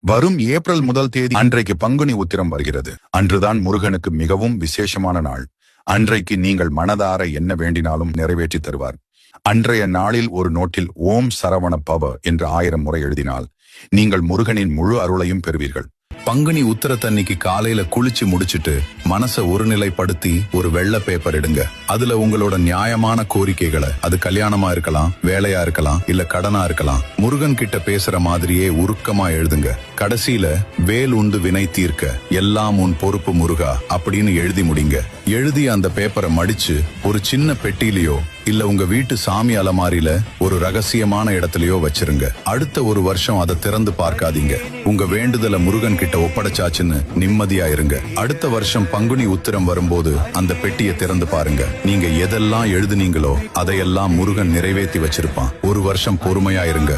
வரும் ஏப்ரல் 1 அன்றைக்கு பங்குனி உத்திரம் வருகிறது. அன்றுதான் முருகனுக்கு மிகவும் விசேஷமான நாள். அன்றைக்கு நீங்கள் மனதார என்ன வேண்டினாலும் நிறைவேற்றி தருவார். அன்றைய நாளில் ஒரு நோட்டில் ஓம் சரவண பவ என்று 1000 முறை எழுதினால் நீங்கள் முருகனின் முழு அருளையும் பெறுவீர்கள். பங்குனி உத்திரத்தன்னைக்கு காலையில குளிச்சு முடிச்சிட்டு மனசை ஒருநிலைப்படுத்தி ஒரு வெள்ளை பேப்பர் எடுங்க. அதுல உங்களோட நியாயமான கோரிக்கைகளை, அது கல்யாணமா இருக்கலாம், வேலையா இருக்கலாம், இல்ல கடனா இருக்கலாம், முருகன் கிட்ட பேசுற மாதிரியே உருக்கமா எழுதுங்க. கடைசியில வேல் உண்டு வினை தீர்க்க, எல்லாம் உன் பொறுப்பு முருகா அப்படின்னு எழுதி முடிங்க. எழுதி அந்த பேப்பரை மடிச்சு ஒரு சின்ன பெட்டியிலயோ இல்ல உங்க வீட்டு சாமி அலமாரியில ஒரு ரகசியமான இடத்துலயோ வச்சிருங்க. அடுத்த ஒரு வருஷம் அதை திறந்து பார்க்காதீங்க. உங்க வேண்டுதல முருகன் கிட்ட ஒப்படைச்சாச்சுன்னு நிம்மதியா இருங்க. அடுத்த வருஷம் பங்குனி உத்திரம் வரும்போது அந்த பெட்டியை திறந்து பாருங்க. நீங்க எதெல்லாம் எழுதுனீங்களோ அதையெல்லாம் முருகன் நிறைவேற்றி வச்சிருப்பான். ஒரு வருஷம் பொறுமையா இருங்க.